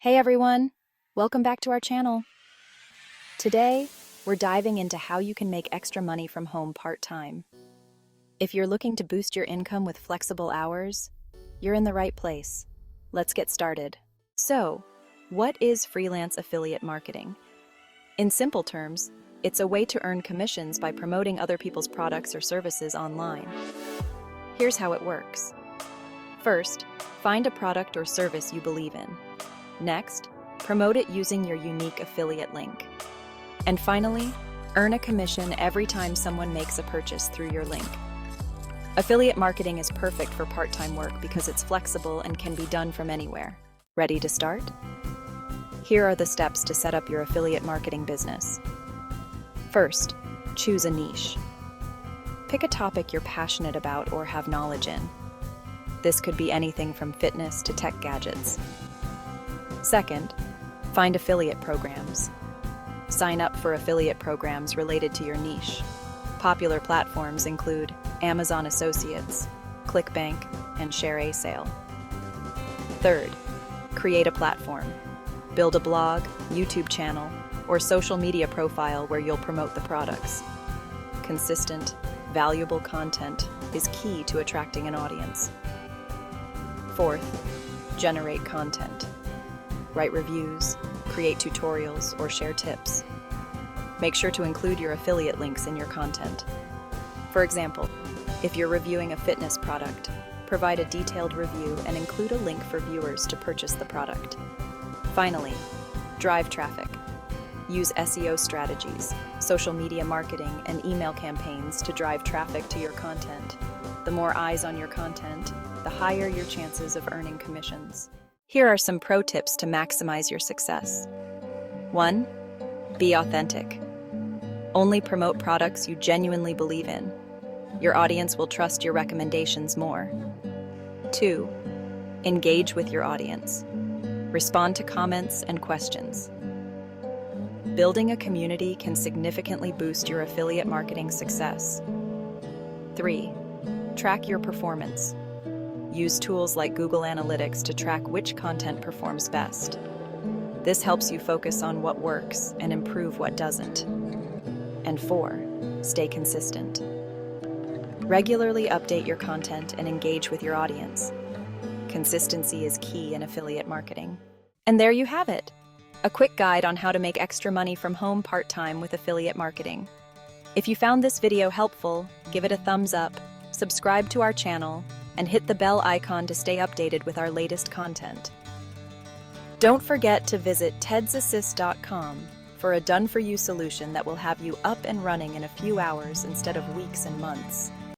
Hey everyone, welcome back to our channel. Today, we're diving into how you can make extra money from home part-time. If you're looking to boost your income with flexible hours, you're in the right place. Let's get started. So, what is freelance affiliate marketing? In simple terms, it's a way to earn commissions by promoting other people's products or services online. Here's how it works. First, find a product or service you believe in. Next, promote it using your unique affiliate link. And finally, earn a commission every time someone makes a purchase through your link. Affiliate marketing is perfect for part-time work because it's flexible and can be done from anywhere. Ready to start? Here are the steps to set up your affiliate marketing business. First, choose a niche. Pick a topic you're passionate about or have knowledge in. This could be anything from fitness to tech gadgets. Second, find affiliate programs. Sign up for affiliate programs related to your niche. Popular platforms include Amazon Associates, ClickBank, and ShareASale. Third, create a platform. Build a blog, YouTube channel, or social media profile where you'll promote the products. Consistent, valuable content is key to attracting an audience. Fourth, generate content. Write reviews, create tutorials, or share tips. Make sure to include your affiliate links in your content. For example, if you're reviewing a fitness product, provide a detailed review and include a link for viewers to purchase the product. Finally, drive traffic. Use SEO strategies, social media marketing, and email campaigns to drive traffic to your content. The more eyes on your content, the higher your chances of earning commissions. Here are some pro tips to maximize your success. 1. Be authentic. Only promote products you genuinely believe in. Your audience will trust your recommendations more. 2. Engage with your audience. Respond to comments and questions. Building a community can significantly boost your affiliate marketing success. 3. Track your performance. Use tools like Google Analytics to track which content performs best. This helps you focus on what works and improve what doesn't. And 4, stay consistent. Regularly update your content and engage with your audience. Consistency is key in affiliate marketing. And there you have it, a quick guide on how to make extra money from home part-time with affiliate marketing. If you found this video helpful, give it a thumbs up, subscribe to our channel, and hit the bell icon to stay updated with our latest content. Don't forget to visit tedsassist.com for a done-for-you solution that will have you up and running in a few hours instead of weeks and months.